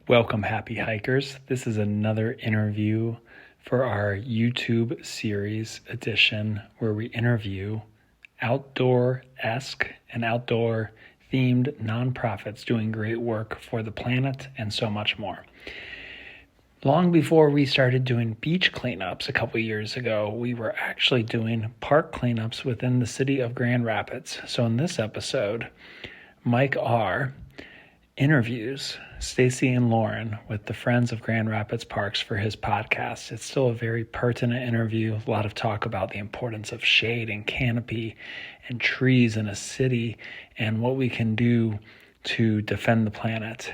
Welcome, happy hikers. This is another interview for our YouTube series edition where we interview outdoor-esque and outdoor-themed nonprofits doing great work for the planet and so much more. Long before we started doing beach cleanups a couple years ago, we were actually doing park cleanups within the city of Grand Rapids. So in this episode, Mike R. interviews Stacy and Lauren with the Friends of Grand Rapids Parks for his podcast. It's still a very pertinent interview, a lot of talk about the importance of shade and canopy and trees in a city and what we can do to defend the planet.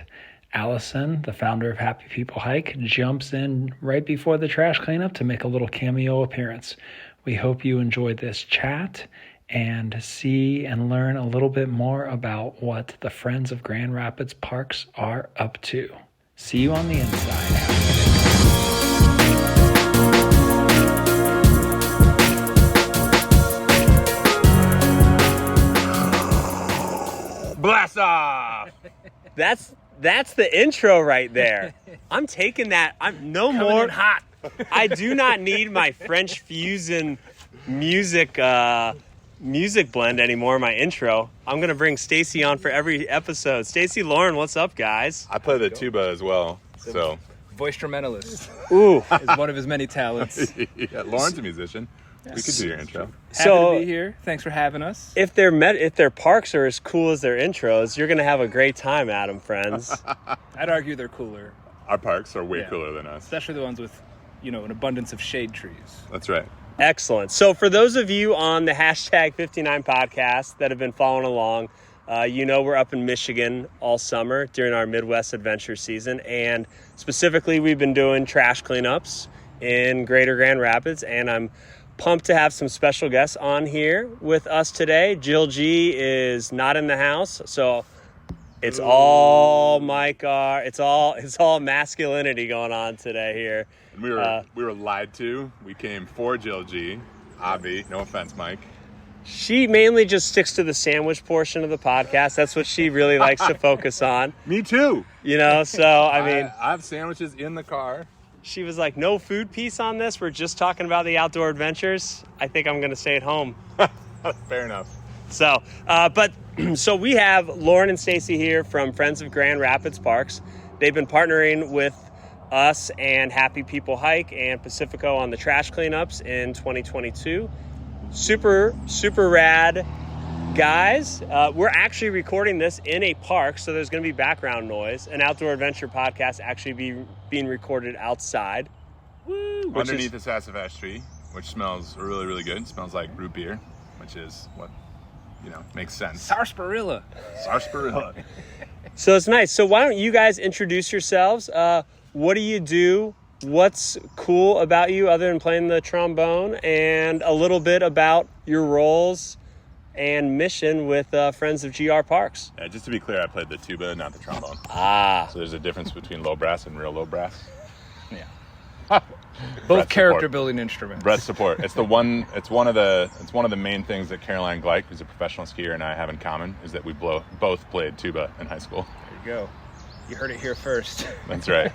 Allison, the founder of Happy People Hike, jumps in right before the trash cleanup to make a little cameo appearance. We hope you enjoyed this chat and see and learn a little bit more about what the Friends of Grand Rapids Parks are up to. See you on the inside. Blast off! That's the intro right there. I'm taking that. I'm no Coming more in hot. I do not need my French fusion music blend anymore. My intro. I'm gonna bring Stacy on for every episode. Stacy, Lauren, what's up, guys? I play the tuba as well, so. Voice instrumentalist Ooh, is one of his many talents. Yeah, Lauren's a musician. We could do your intro. Happy to be here. Thanks for having us. if their parks are as cool as their intros, you're gonna have a great time at them, friends. I'd argue they're cooler, Our parks are way Yeah. cooler than us. especially the ones with, an abundance of shade trees. That's right. Excellent. So for those of you on the hashtag 59 podcast that have been following along, we're up in Michigan all summer during our Midwest adventure season. And specifically, we've been doing trash cleanups in Greater Grand Rapids. And I'm pumped to have some special guests on here with us today. Jill G is not in the house, so it's all Mike R. It's all masculinity going on today here. And we were lied to. We came for Jill G. Avi, no offense, Mike. She mainly just sticks to the sandwich portion of the podcast. That's what she really likes to focus on. Me too. So I mean, I have sandwiches in the car. she was like, no food piece on this. We're just talking about the outdoor adventures. I think I'm going to stay at home. Fair enough. So we have Lauren and Stacy here from Friends of Grand Rapids Parks. They've been partnering with us and Happy People Hike and Pacifico on the trash cleanups in 2022. Super, super rad guys. We're actually recording this in a park, so there's going to be background noise. An outdoor adventure podcast actually being recorded outside. Woo! Underneath the sassafras tree, which smells really, really good. It smells like root beer, which is what, makes sense. Sarsaparilla. Sarsaparilla. So it's nice. So why don't you guys introduce yourselves? What do you do? What's cool about you other than playing the trombone? And a little bit about your roles and mission with Friends of GR Parks. Yeah, just to be clear, I played the tuba, not the trombone. Ah. So there's a difference between low brass and real low brass. Yeah. Both Brett's character support. building instruments. Brett's support. It's one of the main things that Caroline Gleich, who's a professional skier, and I have in common is that we both played tuba in high school. There you go. You heard it here first. That's right.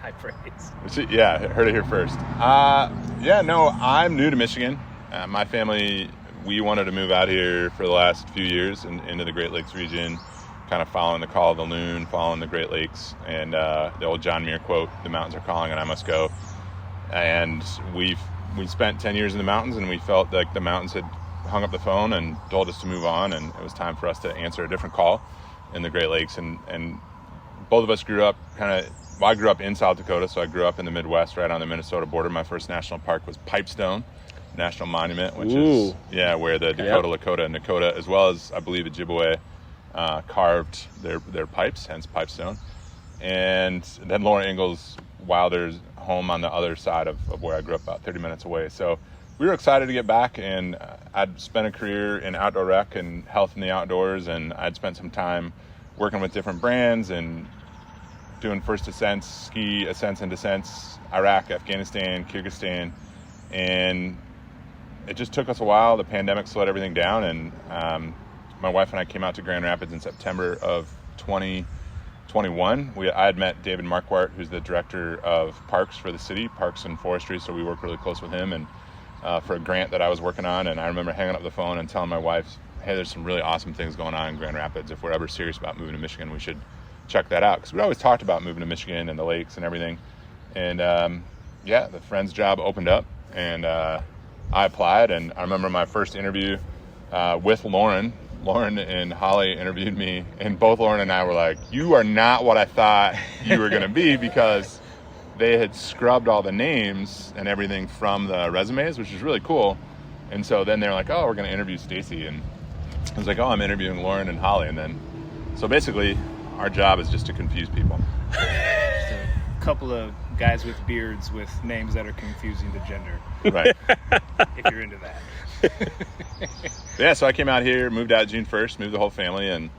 High praise. Yeah, heard it here first. I'm new to Michigan. My family, we wanted to move out here for the last few years into the Great Lakes region, kind of following the call of the loon, following the Great Lakes, and the old John Muir quote, "The mountains are calling and I must go." And we spent 10 years in the mountains, and we felt like the mountains had hung up the phone and told us to move on, and it was time for us to answer a different call in the Great Lakes. And both of us grew up I grew up in South Dakota, so I grew up in the Midwest, right on the Minnesota border. My first national park was Pipestone National Monument, which is where the Dakota, Lakota, and Nakota, as well as I believe the Ojibwe, carved their pipes, hence Pipestone. And then Lauren Ingalls Wilder's home on the other side of where I grew up, about 30 minutes away. So we were excited to get back, and I'd spent a career in outdoor rec and health in the outdoors, and I'd spent some time working with different brands and doing first ascents, ski ascents and descents, Iraq, Afghanistan, Kyrgyzstan, and it just took us a while. The pandemic slowed everything down, and my wife and I came out to Grand Rapids in September of 2020, 21, I had met David Marquardt, who's the director of parks for the city, parks and forestry. So we work really close with him and for a grant that I was working on. And I remember hanging up the phone and telling my wife, hey, there's some really awesome things going on in Grand Rapids. If we're ever serious about moving to Michigan, we should check that out. Because we always talked about moving to Michigan and the lakes and everything. And the Friends job opened up and I applied. And I remember my first interview with Lauren. Lauren and Holly interviewed me, and both Lauren and I were like, you are not what I thought you were going to be, because they had scrubbed all the names and everything from the resumes, which is really cool. And so then they're like, oh, we're going to interview Stacy. And I was like, oh, I'm interviewing Lauren and Holly. And then, so basically our job is just to confuse people. Just a couple of guys with beards with names that are confusing the gender. Right. If you're into that. Yeah, so I came out here, moved out June 1st, moved the whole family, and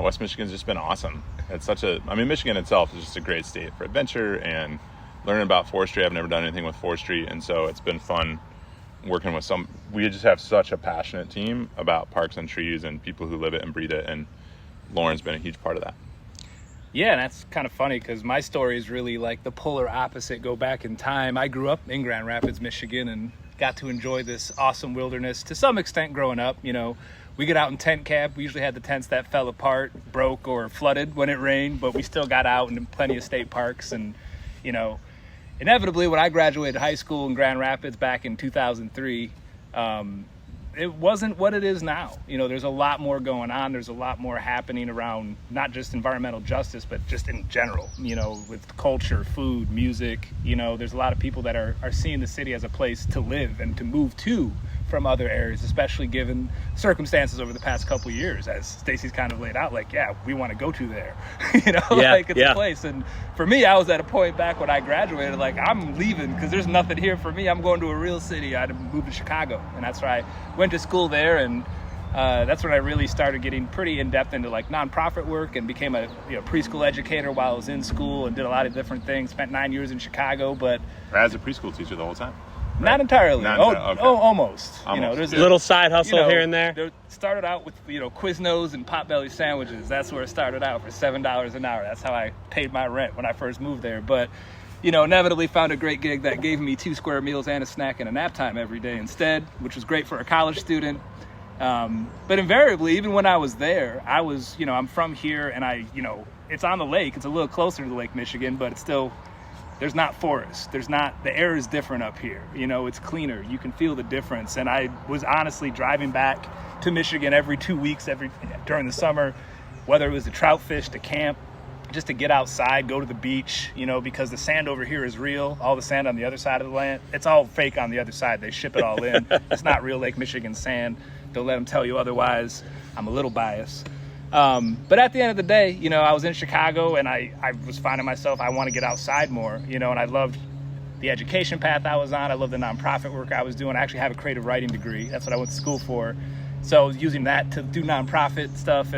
West Michigan's just been awesome. It's Michigan itself is just a great state for adventure and learning about forestry. I've never done anything with forestry, and so it's been fun working with we just have such a passionate team about parks and trees and people who live it and breathe it, and Lauren's been a huge part of that. Yeah, and that's kind of funny because my story is really like the polar opposite. Go back in time. I grew up in Grand Rapids, Michigan, and got to enjoy this awesome wilderness to some extent growing up. You know, we get out in tent camp. We usually had the tents that fell apart, broke, or flooded when it rained, but we still got out in plenty of state parks. And, you know, inevitably when I graduated high school in Grand Rapids back in 2003, it wasn't what it is now. You know, there's a lot more going on. There's a lot more happening around not just environmental justice, but just in general, you know, with culture, food, music. You know, there's a lot of people that are seeing the city as a place to live and to move to from other areas, especially given circumstances over the past couple of years, as Stacy's kind of laid out, like, yeah, we want to go to there, you know, like it's a place. And for me, I was at a point back when I graduated, like, I'm leaving because there's nothing here for me. I'm going to a real city. I had to move to Chicago, and that's where I went to school there. And that's when I really started getting pretty in-depth into like nonprofit work and became a preschool educator while I was in school and did a lot of different things. Spent 9 years in Chicago, but As a preschool teacher the whole time? Right? Not entirely. Okay. Almost. You know, there's a little side hustle here and there. Started out with Quiznos and Potbelly sandwiches. That's where it started out for $7 an hour. That's how I paid my rent when I first moved there. But inevitably found a great gig that gave me 2 square meals and a snack and a nap time every day instead, which was great for a college student. But invariably, even when I was there, I was, I'm from here, and it's on the lake. It's a little closer to Lake Michigan, but it's still. There's not forest. The air is different up here. It's cleaner. You can feel the difference. And I was honestly driving back to Michigan every 2 weeks, during the summer, whether it was to trout fish, to camp, just to get outside, go to the beach, because the sand over here is real. All the sand on the other side of the land, it's all fake on the other side. They ship it all in. It's not real Lake Michigan sand. Don't let them tell you otherwise. I'm a little biased. But at the end of the day, I was in Chicago, and I was finding myself, I want to get outside more, and I loved the education path I was on. I loved the nonprofit work I was doing. I actually have a creative writing degree. That's what I went to school for. So I was using that to do nonprofit stuff.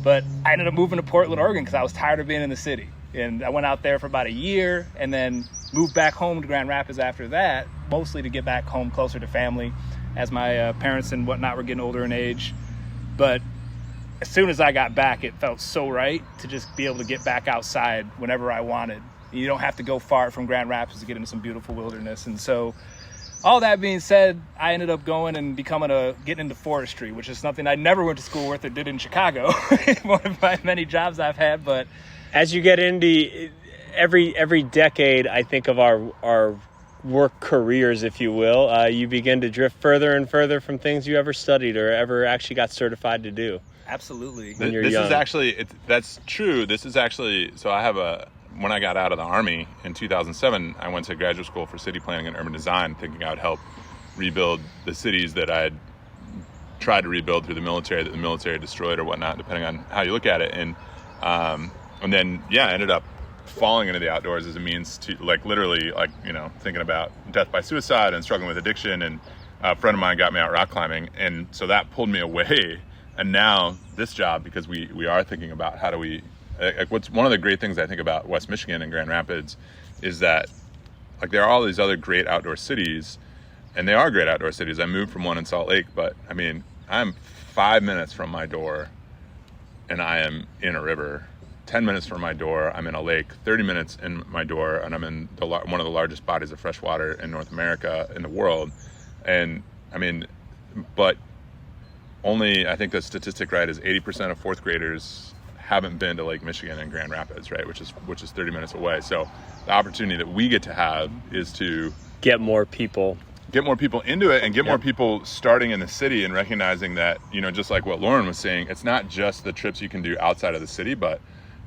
But I ended up moving to Portland, Oregon, because I was tired of being in the city. And I went out there for about a year and then moved back home to Grand Rapids after that, mostly to get back home closer to family as my parents and whatnot were getting older in age. But as soon as I got back, it felt so right to just be able to get back outside whenever I wanted. You don't have to go far from Grand Rapids to get into some beautiful wilderness. And so all that being said, I ended up going and getting into forestry, which is something I never went to school with or did in Chicago. One of my many jobs I've had. But as you get into every decade, I think of our work careers, if you will, you begin to drift further and further from things you ever studied or ever actually got certified to do. Absolutely. That's true. This is actually, so when I got out of the Army in 2007, I went to graduate school for city planning and urban design, thinking I would help rebuild the cities that I had tried to rebuild through the military, that the military destroyed or whatnot, depending on how you look at it. And then, I ended up falling into the outdoors as a means to, literally, thinking about death by suicide and struggling with addiction. And a friend of mine got me out rock climbing. And so that pulled me away. And now this job, because we are thinking about how do we, what's one of the great things I think about West Michigan and Grand Rapids is that there are all these other great outdoor cities, and they are great outdoor cities. I moved from one in Salt Lake, but I'm 5 minutes from my door and I am in a river 10 minutes from my door, I'm in a lake, 30 minutes in my door, and I'm in one of the largest bodies of fresh water in North America, in the world. And I mean, but only, I think the statistic, right, is 80% of fourth graders haven't been to Lake Michigan in Grand Rapids, right, which is 30 minutes away. So the opportunity that we get to have is to get more people into it, and get more people starting in the city, and recognizing that, you know, just like what Lauren was saying, it's not just the trips you can do outside of the city, but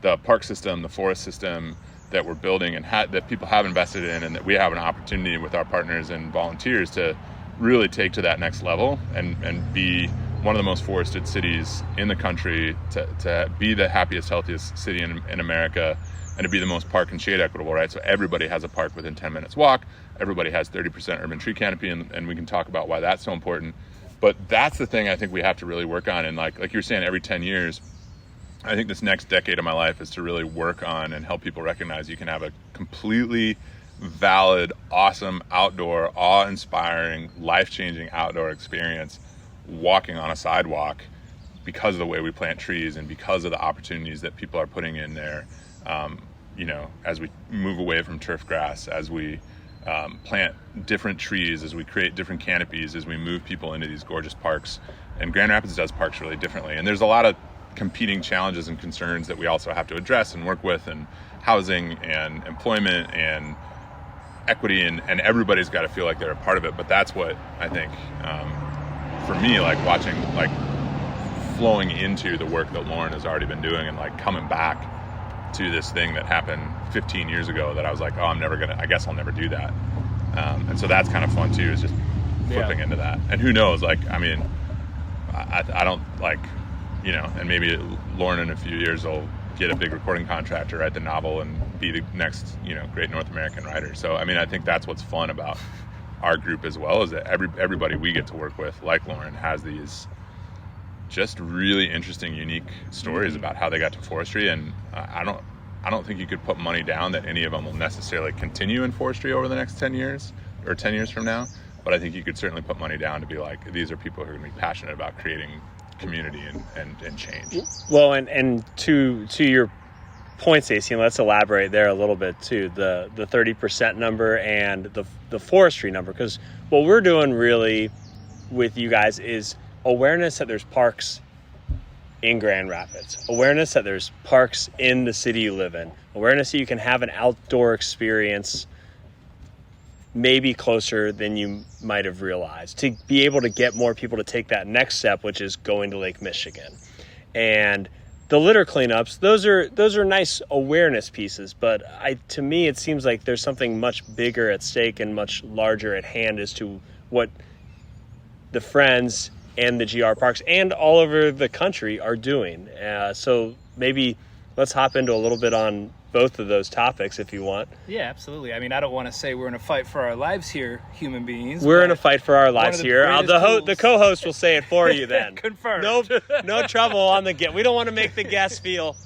the park system, the forest system that we're building, and that people have invested in, and that we have an opportunity with our partners and volunteers to really take to that next level, and be one of the most forested cities in the country, to be the happiest, healthiest city in America, and to be the most park and shade equitable, right? So everybody has a park within 10 minutes walk. Everybody has 30% urban tree canopy, and we can talk about why that's so important. But that's the thing I think we have to really work on. And like you were saying, every 10 years, I think this next decade of my life is to really work on and help people recognize you can have a completely valid, awesome, outdoor, awe-inspiring, life-changing outdoor experience walking on a sidewalk because of the way we plant trees, and because of the opportunities that people are putting in there. You know, as we move away from turf grass, as we plant different trees, as we create different canopies, as we move people into these gorgeous parks. And Grand Rapids does parks really differently. And there's a lot of competing challenges and concerns that we also have to address and work with, and housing and employment and equity, and everybody's got to feel like they're a part of it. But that's what I think, for me, like watching, like flowing into the work that Lauren has already been doing, and like coming back to this thing that happened 15 years ago that I was like, oh, I guess I'll never do that. And so that's kind of fun too, is just flipping into that. And who knows, like, I mean, I don't, like, you know, and maybe Lauren in a few years will get a big recording contract to write the novel and be the next, you know, great North American writer. So, I mean, I think that's what's fun about our group as well, is that everybody we get to work with, like Lauren, has these just really interesting, unique stories about how they got to forestry. And I don't think you could put money down that any of them will necessarily continue in forestry over the next 10 years or 10 years from now. But I think you could certainly put money down to be like, these are people who are going to be passionate about creating community and change. Well, and to your point, Stacy, and let's elaborate there a little bit too, the 30% number and the forestry number, because what we're doing really with you guys is awareness that there's parks in Grand Rapids, awareness that there's parks in the city you live in, awareness that you can have an outdoor experience maybe closer than you might have realized, to be able to get more people to take that next step, which is going to Lake Michigan. And the litter cleanups, those are nice awareness pieces, but to me it seems like there's something much bigger at stake and much larger at hand as to what the Friends and the GR Parks and all over the country are doing. So maybe let's hop into a little bit on both of those topics if you want. Yeah, absolutely. I mean, I don't want to say we're in a fight for our lives here, human beings. We're in a fight for our lives here. The co-host will say it for you then. Confirmed. No trouble on the guest. We don't want to make the guests feel.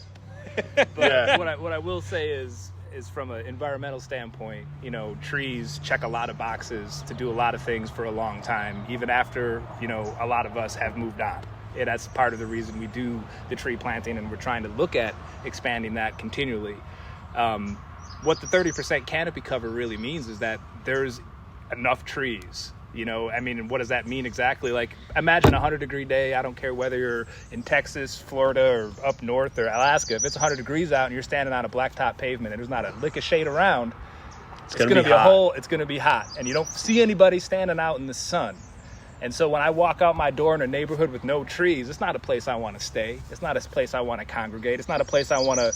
But yeah. What I will say is from an environmental standpoint, you know, trees check a lot of boxes to do a lot of things for a long time, even after, you know, a lot of us have moved on. Yeah, that's part of the reason we do the tree planting, and we're trying to look at expanding that continually. What the 30% canopy cover really means is that there's enough trees. You know, I mean, what does that mean exactly? Like, imagine a 100-degree day. I don't care whether you're in Texas, Florida, or up north or Alaska. If it's 100 degrees out and you're standing on a blacktop pavement and there's not a lick of shade around, it's going to be it's going to be hot, and you don't see anybody standing out in the sun. And so when I walk out my door in a neighborhood with no trees, it's not a place I want to stay. It's not a place I want to congregate. It's not a place I want to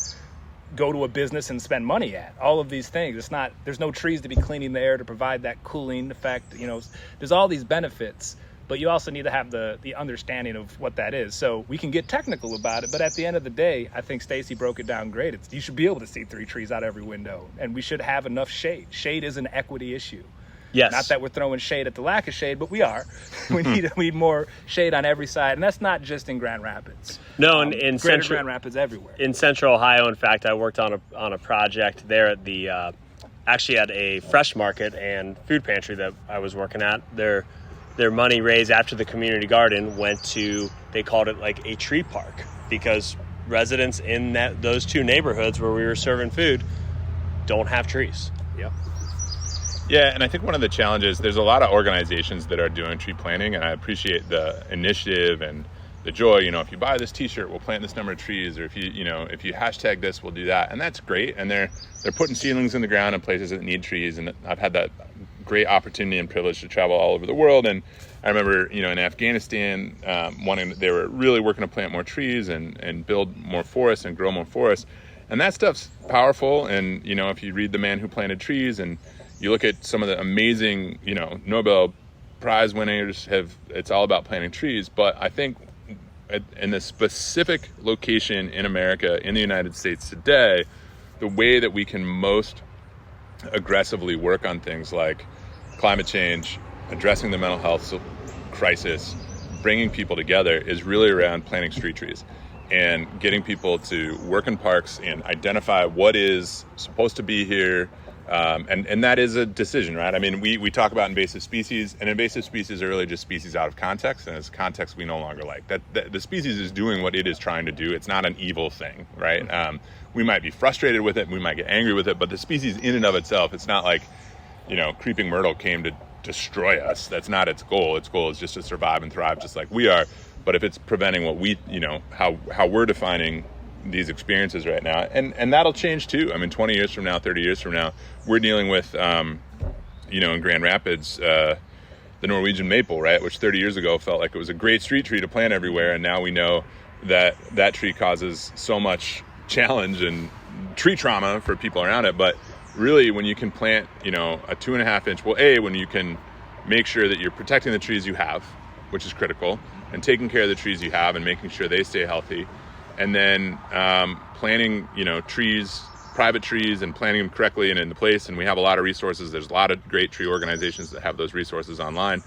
go to a business and spend money at. All of these things. There's no trees to be cleaning the air to provide that cooling effect. You know, there's all these benefits, but you also need to have the understanding of what that is. So we can get technical about it, but at the end of the day, I think Stacy broke it down great. You should be able to see 3 trees out every window, and we should have enough shade. Shade is an equity issue. Yes. Not that we're throwing shade at the lack of shade, but we are. We need more shade on every side, and that's not just in Grand Rapids. No, in Central Grand Rapids, everywhere. In Central Ohio, in fact, I worked on a project there at the actually at a fresh market and food pantry that I was working at. Their money raised after the community garden went to, they called it like a tree park, because residents in those two neighborhoods where we were serving food don't have trees. Yep. Yeah, and I think one of the challenges, there's a lot of organizations that are doing tree planting, and I appreciate the initiative and the joy. If you buy this T-shirt, we'll plant this number of trees, or if you hashtag this, we'll do that, and that's great. And they're putting seedlings in the ground in places that need trees, and I've had that great opportunity and privilege to travel all over the world. And I remember, in Afghanistan, they were really working to plant more trees and build more forests and grow more forests, and that stuff's powerful. And if you read The Man Who Planted Trees, and you look at some of the amazing, Nobel Prize winners, it's all about planting trees. But I think in the specific location in America, in the United States today, the way that we can most aggressively work on things like climate change, addressing the mental health crisis, bringing people together, is really around planting street trees and getting people to work in parks and identify what is supposed to be here. And that is a decision, right? I mean, we talk about invasive species, and invasive species are really just species out of context, and it's context we no longer like. That the species is doing what it is trying to do. It's not an evil thing, right? We might be frustrated with it, we might get angry with it, but the species in and of itself, it's not like, creeping myrtle came to destroy us. That's not its goal. Its goal is just to survive and thrive just like we are. But if it's preventing what we, how we're defining these experiences right now, and that'll change too. I mean, 20 years from now, 30 years from now, we're dealing with, in Grand Rapids, the Norwegian maple, right? Which 30 years ago felt like it was a great street tree to plant everywhere. And now we know that tree causes so much challenge and tree trauma for people around it. But really, when you can plant, a 2.5 inch, when you can make sure that you're protecting the trees you have, which is critical, and taking care of the trees you have and making sure they stay healthy. And then planting, trees, private trees, and planting them correctly and in the place. And we have a lot of resources. There's a lot of great tree organizations that have those resources online,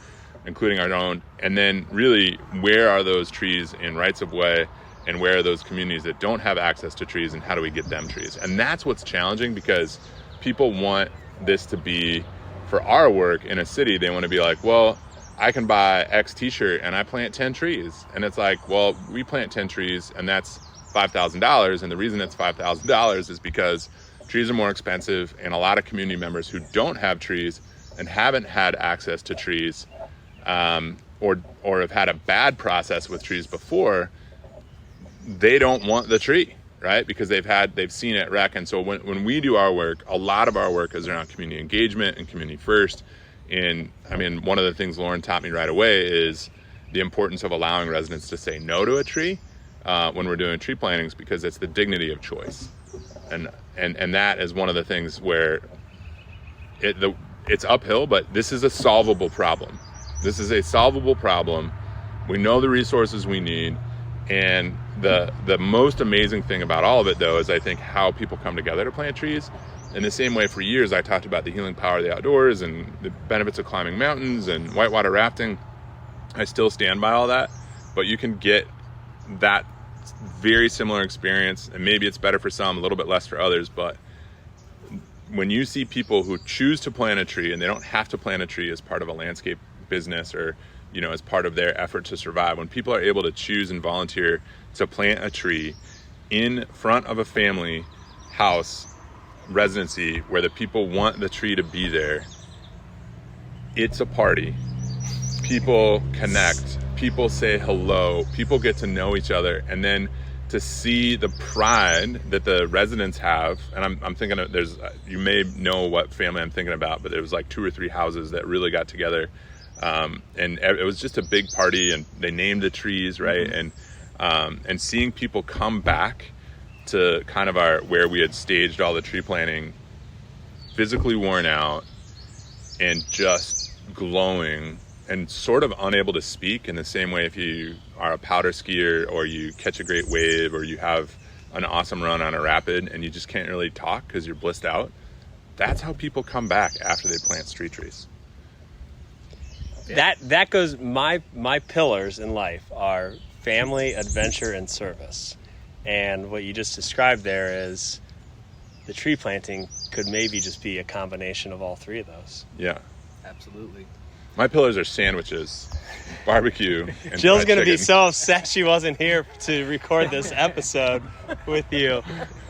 including our own. And then really, where are those trees in rights of way, and where are those communities that don't have access to trees, and how do we get them trees? And that's what's challenging, because people want this to be, for our work in a city, they want to be like, well, I can buy X T-shirt and I plant 10 trees. And it's like, well, we plant 10 trees and that's $5,000. And the reason it's $5,000 is because trees are more expensive, and a lot of community members who don't have trees and haven't had access to trees, or have had a bad process with trees before, they don't want the tree, right? Because they've seen it wreck. And so when we do our work, a lot of our work is around community engagement and community first. And I mean, one of the things Lauren taught me right away is the importance of allowing residents to say no to a tree when we're doing tree plantings, because it's the dignity of choice. And that is one of the things where it's uphill, but this is a solvable problem. This is a solvable problem. We know the resources we need. And the most amazing thing about all of it, though, is I think how people come together to plant trees. In the same way, for years, I talked about the healing power of the outdoors and the benefits of climbing mountains and whitewater rafting. I still stand by all that, but you can get that very similar experience, and maybe it's better for some, a little bit less for others. But when you see people who choose to plant a tree, and they don't have to plant a tree as part of a landscape business or as part of their effort to survive, when people are able to choose and volunteer to plant a tree in front of a family house residency where the people want the tree to be there, it's a party. People connect, people say hello, people get to know each other, and then to see the pride that the residents have. And I'm thinking of, you may know what family I'm thinking about, but there was like 2 or 3 houses that really got together, and it was just a big party, and they named the trees, right? Mm-hmm. And seeing people come back to kind of where we had staged all the tree planting, physically worn out and just glowing and sort of unable to speak, in the same way if you are a powder skier or you catch a great wave or you have an awesome run on a rapid and you just can't really talk because you're blissed out. That's how people come back after they plant street trees. That goes, my pillars in life are family, adventure, and service. And what you just described there is the tree planting could maybe just be a combination of all 3 of those. Yeah. Absolutely. My pillars are sandwiches, barbecue, and Jill's fried going to be chicken. so upset she wasn't here to record this episode with you,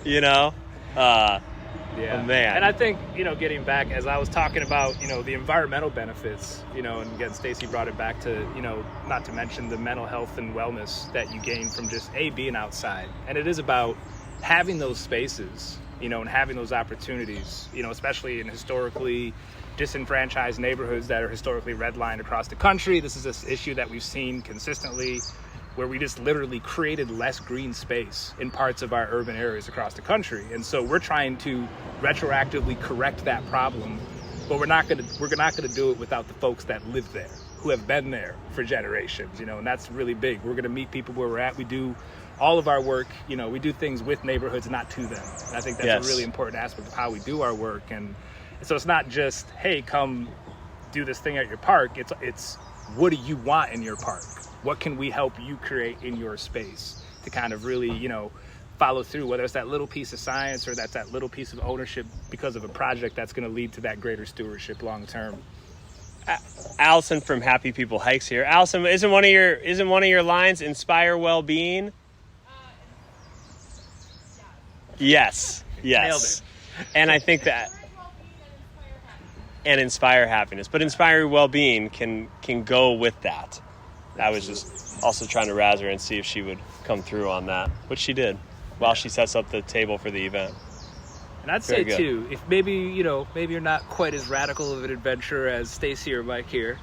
you know? Yeah. Oh, man. And I think, getting back, as I was talking about, the environmental benefits, and again, Stacy brought it back to, not to mention the mental health and wellness that you gain from just being outside. And it is about having those spaces, and having those opportunities, especially in historically disenfranchised neighborhoods that are historically redlined across the country. This is this issue that we've seen consistently, where we just literally created less green space in parts of our urban areas across the country. And so we're trying to retroactively correct that problem, but we're not gonna do it without the folks that live there, who have been there for generations, and that's really big. We're gonna meet people where we're at. We do all of our work, we do things with neighborhoods, not to them. And I think that's a really important aspect of how we do our work. And so it's not just, hey, come do this thing at your park. It's what do you want in your park? What can we help you create in your space to kind of really, follow through, whether it's that little piece of science or that's that little piece of ownership because of a project that's going to lead to that greater stewardship long term. Allison from Happy People Hikes here. Allison, isn't one of your lines inspire well-being? Yes. Nailed it. And I think that and inspire happiness, but inspire well-being can go with that. I was just also trying to razz her and see if she would come through on that, which she did while she sets up the table for the event. And I'd say too, if maybe you're not quite as radical of an adventurer as Stacy or Mike here,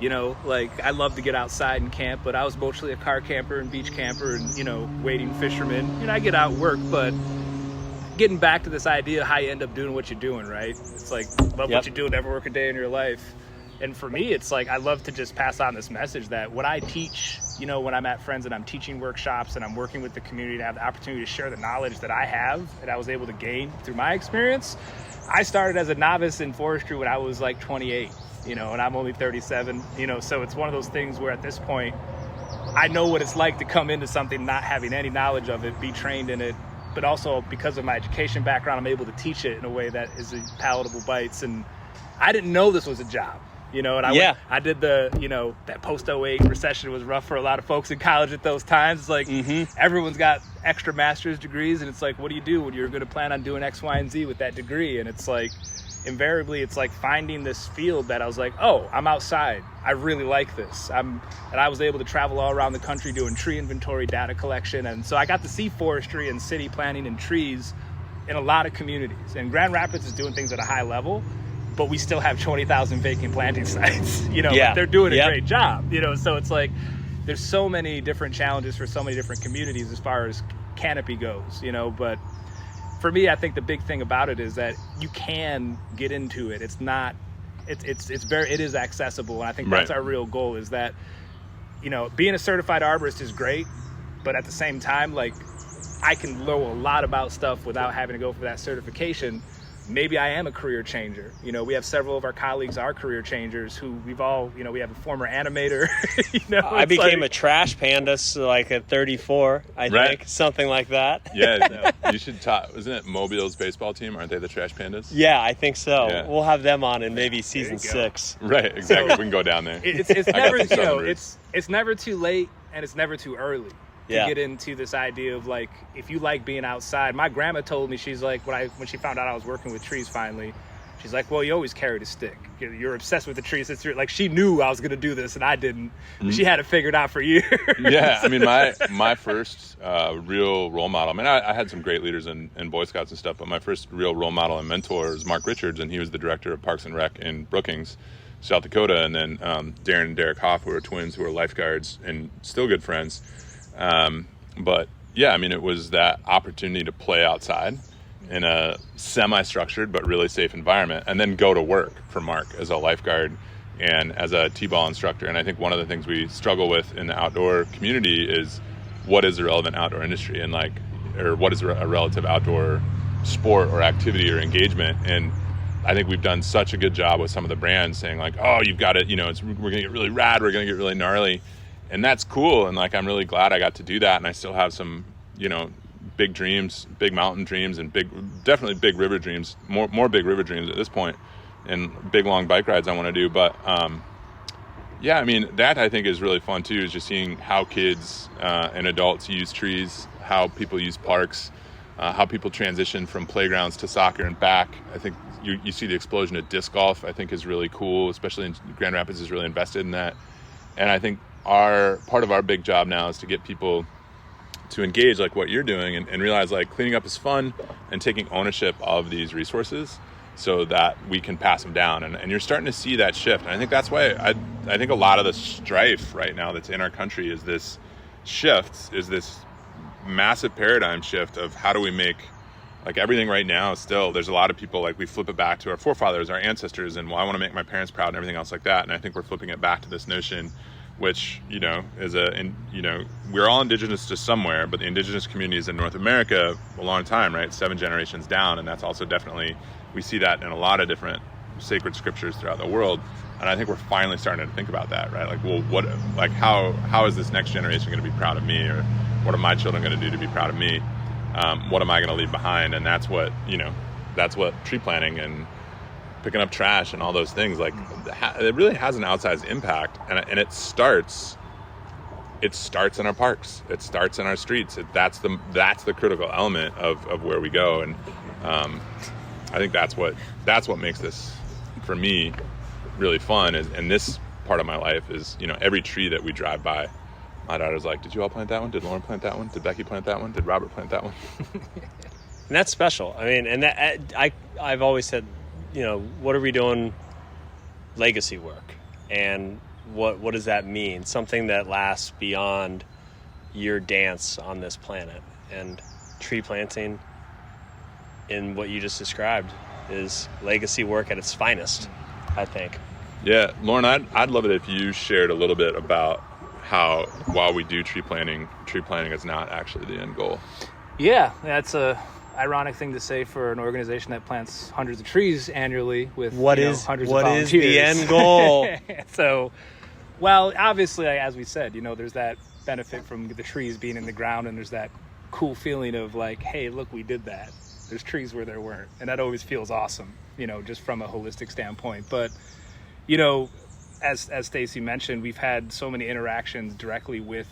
I love to get outside and camp, but I was mostly a car camper and beach camper and, wading fisherman. I get out and work, but getting back to this idea of how you end up doing what you're doing, right? It's like, love what you do, never work a day in your life. And for me, it's like, I love to just pass on this message that what I teach, when I'm at friends and I'm teaching workshops and I'm working with the community to have the opportunity to share the knowledge that I have, that I was able to gain through my experience. I started as a novice in forestry when I was like 28, and I'm only 37, so it's one of those things where at this point, I know what it's like to come into something not having any knowledge of it, be trained in it, but also because of my education background, I'm able to teach it in a way that is palatable bites. And I didn't know this was a job. And I did that post-08 recession was rough for a lot of folks in college at those times. It's like everyone's got extra master's degrees, and it's like, what do you do when you're going to plan on doing X, Y, and Z with that degree? And it's like, invariably, it's like finding this field that I was like, oh, I'm outside. I really like this. And I was able to travel all around the country doing tree inventory, data collection. And so I got to see forestry and city planning and trees in a lot of communities. And Grand Rapids is doing things at a high level, but we still have 20,000 vacant planting sites, but they're doing a great job, so it's like, there's so many different challenges for so many different communities as far as canopy goes, but for me, I think the big thing about it is that you can get into it. It's not, it is accessible. And I think that's our real goal, is that, being a certified arborist is great, but at the same time, like, I can know a lot about stuff without having to go for that certification. Maybe I am a career changer. We have several of our colleagues are career changers who we've all, we have a former animator. I became a trash panda at 34, I think, something like that. Yeah, you should talk. Isn't it Mobile's baseball team? Aren't they the Trash Pandas? Yeah, I think so. Yeah. We'll have them on in maybe season 6. Right, exactly. We can go down there. It's never, it's never too late and it's never too early to get into this idea of, like, if you like being outside. My grandma told me, she's like, when she found out I was working with trees finally, she's like, well, you always carried a stick. You're obsessed with the trees. Like, she knew I was going to do this and I didn't. She had it figured out for years. Yeah, I mean, my first real role model, I mean, I had some great leaders in Boy Scouts and stuff, but my first real role model and mentor is Mark Richards, and he was the director of Parks and Rec in Brookings, South Dakota. And then Darren and Derek Hoff, who are twins, who are lifeguards and still good friends. But yeah, I mean, it was that opportunity to play outside in a semi-structured but really safe environment, and then go to work for Mark as a lifeguard and as a T-ball instructor. And I think one of the things we struggle with in the outdoor community is, what is the relevant outdoor industry, and or what is a relative outdoor sport or activity or engagement? And I think we've done such a good job with some of the brands saying, like, oh, you've got it, we're gonna get really rad, we're gonna get really gnarly. And that's cool, and I'm really glad I got to do that, and I still have some, big dreams, big mountain dreams, and definitely big river dreams, more big river dreams at this point. and big long bike rides I want to do. But yeah, I mean, that I think is really fun too, is just seeing how kids and adults use trees, how people use parks, how people transition from playgrounds to soccer and back. I think you see the explosion of disc golf, I think is really cool, especially in Grand Rapids is really invested in that. And I think part of our big job now is to get people to engage like what you're doing and realize like cleaning up is fun and taking ownership of these resources so that we can pass them down. And you're starting to see that shift. And I think that's why I think a lot of the strife right now that's in our country is this shift, is this massive paradigm shift of how do we make, like everything right now still, there's a lot of people like we flip it back to our forefathers, our ancestors, and well, I want to make my parents proud and everything else like that. And I think we're flipping it back to this notion, which, we're all indigenous to somewhere, but the indigenous communities in North America, a long time, right? 7 generations down. And that's also definitely, we see that in a lot of different sacred scriptures throughout the world. And I think we're finally starting to think about that, right? Like, well, how is this next generation going to be proud of me? Or what are my children going to do to be proud of me? What am I going to leave behind? And that's what tree planting and picking up trash and all those things, like, it really has an outsized impact. And it starts in our parks. It starts in our streets. That's the critical element of where we go. And I think that's what makes this, for me, really fun. And this part of my life is, every tree that we drive by, my daughter's like, did you all plant that one? Did Lauren plant that one? Did Becky plant that one? Did Robert plant that one? And that's special. I mean, and that I've always said, what are we doing? Legacy work. And what does that mean? Something that lasts beyond your dance on this planet. And tree planting, in what you just described, is legacy work at its finest, I think. Yeah, Lauren, I'd love it if you shared a little bit about how, while we do tree planting is not actually the end goal. Yeah, that's a ironic thing to say for an organization that plants hundreds of trees annually with hundreds of volunteers. What is the end goal? So, well, obviously, as we said, there's that benefit from the trees being in the ground, and there's that cool feeling of like, hey, look, we did that. There's trees where there weren't, and that always feels awesome, just from a holistic standpoint. But, as Stacy mentioned, we've had so many interactions directly with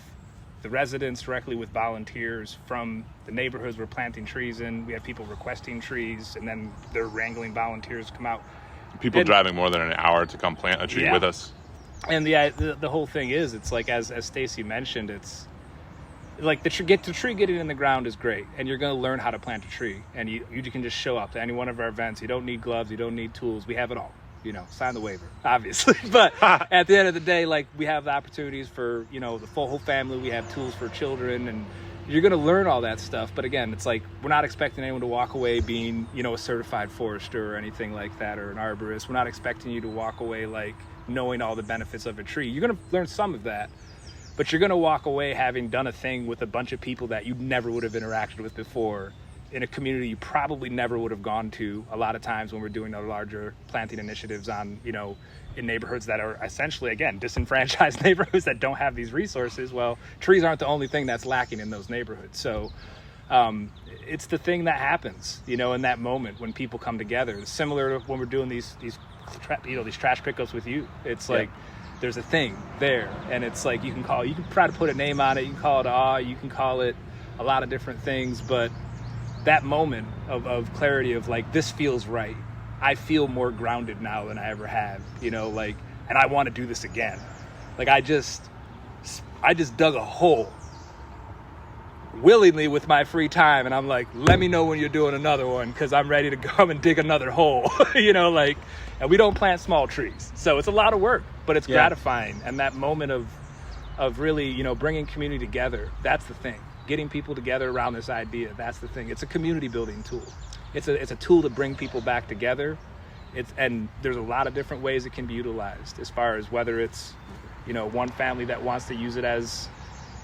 the residents, directly with volunteers from the neighborhoods we're planting trees in. We have people requesting trees, and then they're wrangling volunteers to come out. People driving more than an hour to come plant a tree with us. And the whole thing is, it's like, as Stacy mentioned, it's like the tree getting in the ground is great, and you're going to learn how to plant a tree, and you can just show up to any one of our events. You don't need gloves, you don't need tools. We have it all. Sign the waiver, obviously. But at the end of the day, like, we have the opportunities for, the whole family. We have tools for children, and you're going to learn all that stuff. But again, it's like, we're not expecting anyone to walk away being, a certified forester or anything like that, or an arborist. We're not expecting you to walk away, like, knowing all the benefits of a tree. You're going to learn some of that, but you're going to walk away having done a thing with a bunch of people that you never would have interacted with before, in a community you probably never would have gone to a lot of times when we're doing our larger planting initiatives on, in neighborhoods that are essentially, again, disenfranchised neighborhoods that don't have these resources. Well, trees aren't the only thing that's lacking in those neighborhoods. So it's the thing that happens, in that moment when people come together. It's similar to when we're doing these trash pickups with you. It's like, there's a thing there, and it's like, you can try to put a name on it. You can call it awe, you can call it a lot of different things, but that moment of clarity of like, this feels right. I feel more grounded now than I ever have, and I want to do this again. Like, I just dug a hole willingly with my free time, and I'm like, let me know when you're doing another one, because I'm ready to come and dig another hole. And we don't plant small trees, so it's a lot of work, but it's gratifying. And that moment of really, bringing community together, that's the thing. Getting people together around this idea, that's the thing. It's a community building tool. It's a tool to bring people back together. And there's a lot of different ways it can be utilized, as far as whether it's, one family that wants to use it as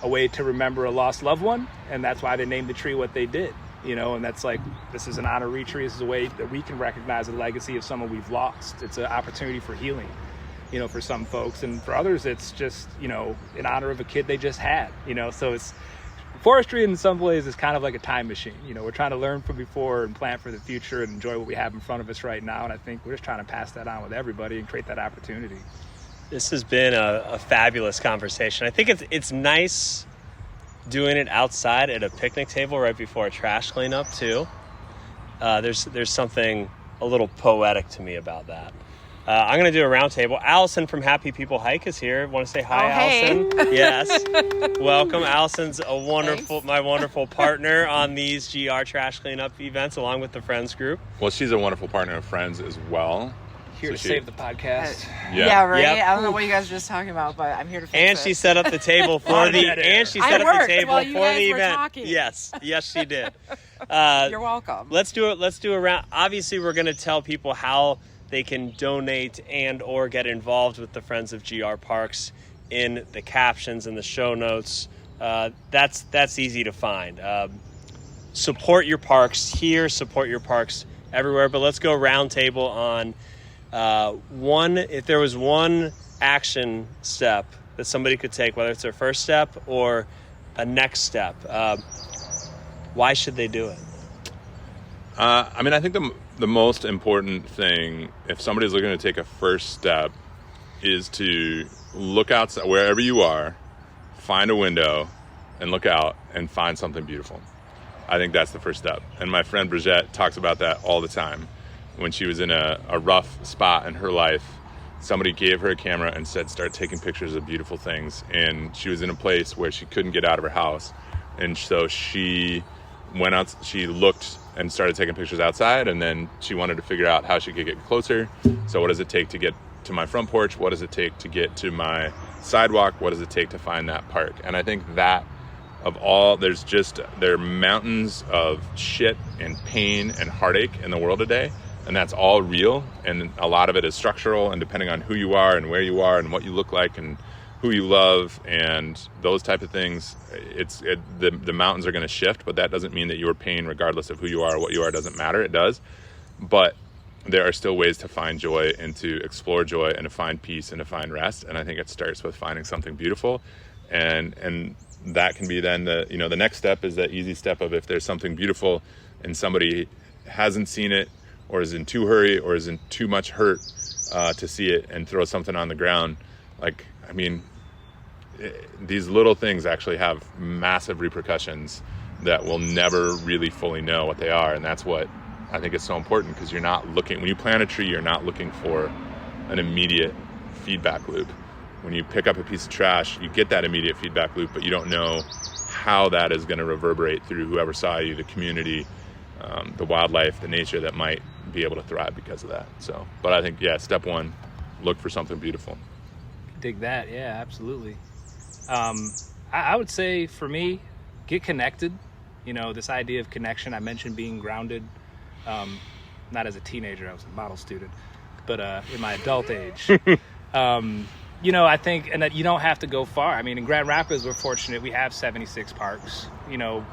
a way to remember a lost loved one, and that's why they named the tree what they did, and that's like, this is an honorary tree. This is a way that we can recognize the legacy of someone we've lost. It's an opportunity for healing, for some folks, and for others, it's just, in honor of a kid they just had, so it's forestry in some ways is kind of like a time machine. We're trying to learn from before and plan for the future and enjoy what we have in front of us right now. And I think we're just trying to pass that on with everybody and create that opportunity. This has been a fabulous conversation. I think it's nice doing it outside at a picnic table right before a trash cleanup too. There's something a little poetic to me about that. I'm going to do a round table. Allison from Happy People Hike is here. Want to say hi, Allison? Hey. Yes. Welcome. Allison's my wonderful partner on these GR trash cleanup events, along with the Friends group. Well, she's a wonderful partner of Friends as well. Here to save the podcast. Yeah, right. Yep. I don't know what you guys were just talking about, but I'm here to fix And it. she set up the table for the event. talking. Yes, she did. You're welcome. Let's do a round. Obviously, we're going to tell people how they can donate and or get involved with the Friends of GR Parks in the captions and the show notes. That's easy to find. Support your parks here, support your parks everywhere. But let's go round table on if there was one action step that somebody could take, whether it's their first step or a next step, why should they do it? I think the most important thing, if somebody's looking to take a first step, is to look outside wherever you are, find a window, and look out and find something beautiful. I think that's the first step. And my friend Brigitte talks about that all the time. When she was in a rough spot in her life, somebody gave her a camera and said, start taking pictures of beautiful things. And she was in a place where she couldn't get out of her house. And so she went out, she looked and started taking pictures outside, and then she wanted to figure out how she could get closer. So what does it take to get to my front porch? What does it take to get to my sidewalk? What does it take to find that park? And I think that of all, there are mountains of shit and pain and heartache in the world today, and that's all real, and a lot of it is structural, and depending on who you are and where you are and what you look like and who you love and those type of things, the mountains are going to shift, but that doesn't mean that your pain, regardless of who you are or what you are, doesn't matter. It does. But there are still ways to find joy and to explore joy and to find peace and to find rest. And I think it starts with finding something beautiful. And that can be then the next step is that easy step of, if there's something beautiful and somebody hasn't seen it or is in too hurry or is in too much hurt to see it and throw something on the ground, these little things actually have massive repercussions that we'll never really fully know what they are. And that's what I think is so important, because you're not looking, when you plant a tree, you're not looking for an immediate feedback loop. When you pick up a piece of trash, you get that immediate feedback loop, but you don't know how that is going to reverberate through whoever saw you, the community, the wildlife, the nature that might be able to thrive because of that. So, but I think, step one, look for something beautiful. Dig that. Yeah, absolutely. I would say for me, get connected. This idea of connection, I mentioned being grounded, not as a teenager, I was a model student, but in my adult age. I think, and that you don't have to go far. In Grand Rapids, we're fortunate. We have 76 parks,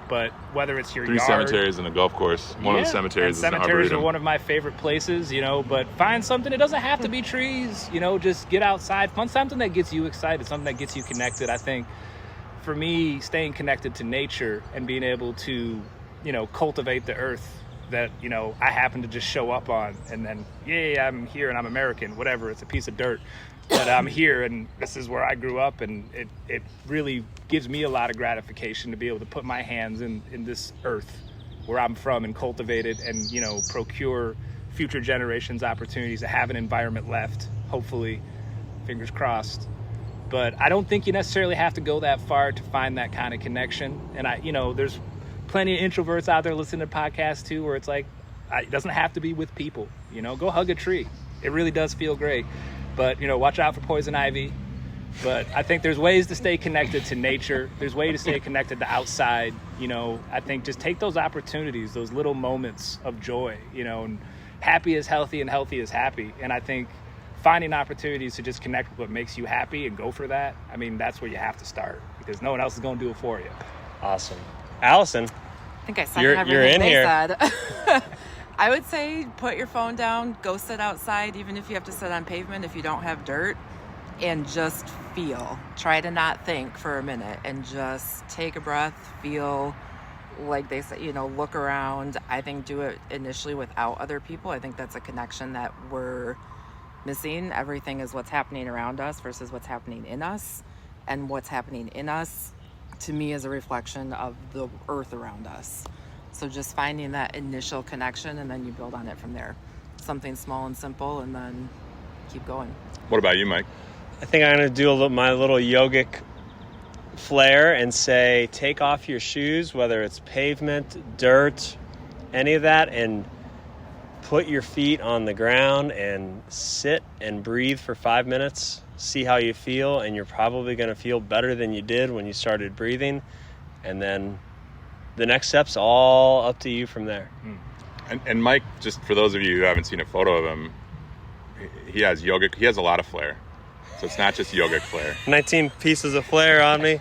but whether it's your 3 yard, cemeteries and a golf course. One of the cemeteries is an cemeteries arboretum. are one of my favorite places, but find something. It doesn't have to be trees, just get outside. Find something that gets you excited, something that gets you connected. I think for me, staying connected to nature and being able to, cultivate the earth that, I happen to just show up on, and then, I'm here and I'm American, whatever, it's a piece of dirt. But I'm here, and this is where I grew up, and it really gives me a lot of gratification to be able to put my hands in this earth where I'm from and cultivate it and, procure future generations opportunities to have an environment left, hopefully, fingers crossed. But I don't think you necessarily have to go that far to find that kind of connection. And there's plenty of introverts out there listening to podcasts too, where it's like, it doesn't have to be with people, go hug a tree. It really does feel great. But, watch out for poison ivy. But I think there's ways to stay connected to nature. There's ways to stay connected to outside. I think just take those opportunities, those little moments of joy, and happy is healthy and healthy is happy. And I think finding opportunities to just connect with what makes you happy and go for that, that's where you have to start, because no one else is going to do it for you. Awesome. Allison. I think I said everything you're in they here. said. I would say put your phone down, go sit outside, even if you have to sit on pavement if you don't have dirt. and just feel. Try to not think for a minute and just take a breath, feel. Like they say, look around. I think do it initially without other people. I think that's a connection that we're missing. Everything is what's happening around us versus what's happening in us. And what's happening in us, to me, is a reflection of the earth around us. So just finding that initial connection, and then you build on it from there. Something small and simple, and then keep going. What about you, Mike? I think I'm going to do my little yogic flair and say, take off your shoes, whether it's pavement, dirt, any of that, and put your feet on the ground and sit and breathe for 5 minutes. See how you feel, and you're probably going to feel better than you did when you started breathing. And then the next step's all up to you from there. And Mike, just for those of you who haven't seen a photo of him, he has a lot of flair. So it's not just yogic flair. 19 pieces of flair on me.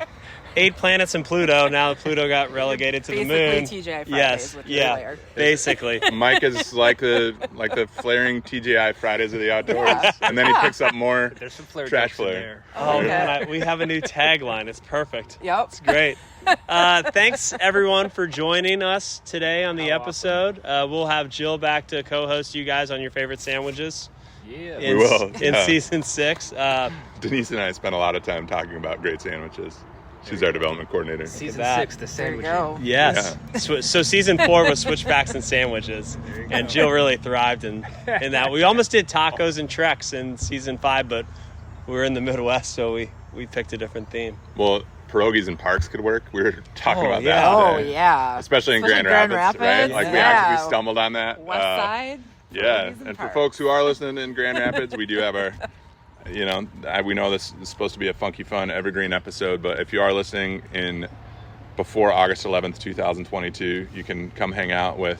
8 planets in Pluto. Now Pluto got relegated to the moon. Basically TGI Fridays Yes, with yeah, layer. basically. Mike is like the flaring TGI Fridays of the outdoors, and then he picks up more There's some flare trash jokes in flair. there. Oh, man, we have a new tagline. It's perfect. Yep. It's great. Thanks, everyone, for joining us today on the episode. We'll have Jill back to co-host you guys on your favorite sandwiches. Yeah. In, We will, in yeah. season 6. Denise and I spent a lot of time talking about great sandwiches. She's our development coordinator. Season that. 6, the There you sandwich. go. Yes. So season 4 was switchbacks and sandwiches, and Jill really thrived in that. We almost did tacos and treks in season 5, but we were in the Midwest, so we picked a different theme. Well, pierogies and parks could work. We were talking about yeah. that Oh, today. yeah. Especially in Grand Rapids, right? Like we Yeah. actually stumbled on that. West Side. Yeah, pierogies and for parks. folks who are listening in Grand Rapids, we do have our, we know this is supposed to be a funky, fun, evergreen episode, but if you are listening before August 11th, 2022, you can come hang out with,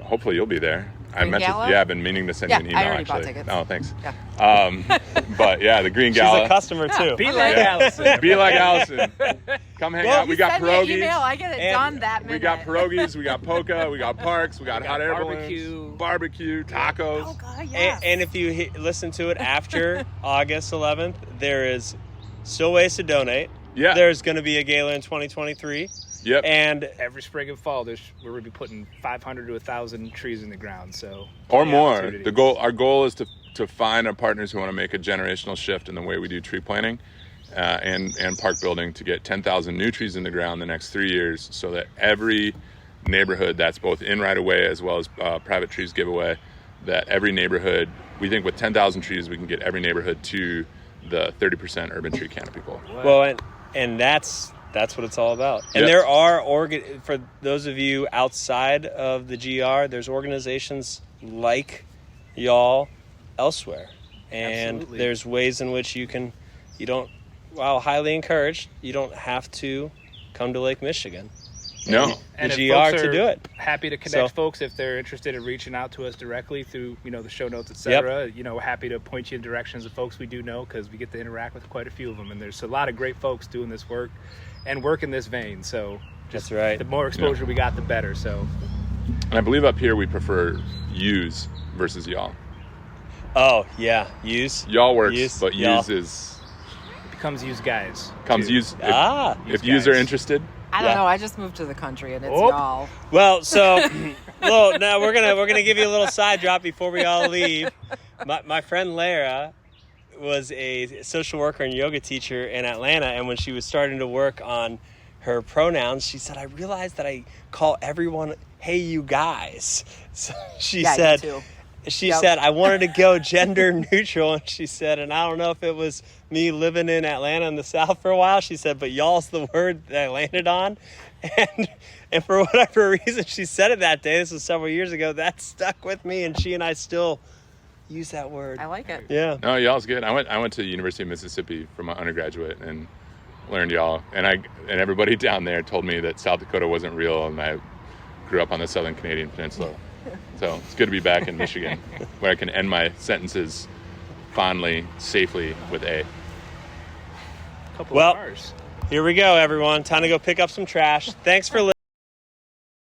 hopefully you'll be there. I've been meaning to send you an email, I already actually. bought tickets. Oh, thanks. Yeah. But yeah, the Green She's Gala. a customer, too. Be like Yeah. Allison. Be like Allison. Come hang out. We got Send me an email. pierogies. I get it And done that minute. We got pierogies, we got polka, we got parks, we got hot air balloons, barbecue, tacos. Oh, God, yes. And if you listen to it after August 11th, there is still ways to donate. Yeah. There's going to be a gala in 2023. Yep. And Every spring and fall, we're going to be putting 500 to 1,000 trees in the ground. So Or plenty of more. opportunities. Our goal is to find our partners who want to make a generational shift in the way we do tree planting and park building to get 10,000 new trees in the ground the next 3 years, so that every neighborhood that's both in right of way as well as private trees giveaway, that every neighborhood, we think with 10,000 trees we can get every neighborhood to the 30% urban tree canopy goal. well, and that's what it's all about. And Yep. there are for those of you outside of the GR, there's organizations like y'all elsewhere, and Absolutely. there's ways in which while highly encouraged, you don't have to come to Lake Michigan. No. And the if GR folks to are do it. Happy to connect So- folks if they're interested in reaching out to us directly through, the show notes, etc. Happy to point you in directions of folks we do know, because we get to interact with quite a few of them. And there's a lot of great folks doing this work and work in this vein. So That's right. the more exposure we got, the better. So And I believe up here we prefer yous versus y'all. Oh yeah, use. Y'all works, Yous, but y'all. yous is it becomes use guys. comes too. yous. If Yous yous are guys. interested, I don't Yeah. know. I just moved to the country, and it's Oh. y'all. Well, so now we're gonna give you a little side drop before we all leave. My friend Lara was a social worker and yoga teacher in Atlanta, and when she was starting to work on her pronouns, she said, "I realized that I call everyone 'Hey, you guys.'" So she Yeah, said. you too. She Yep. said, I wanted to go gender neutral. And she said, and I don't know if it was me living in Atlanta in the South for a while. She said, but y'all's the word that I landed on. And for whatever reason, she said it that day. This was several years ago. That stuck with me. And she and I still use that word. I like it. Yeah. no, y'all's good. I went to the University of Mississippi for my undergraduate and learned y'all, and everybody down there told me that South Dakota wasn't real, and I grew up on the Southern Canadian Peninsula. So it's good to be back in Michigan, where I can end my sentences fondly, safely with A. Couple Well, of bars. Here we go, everyone. Time to go pick up some trash. Thanks for listening.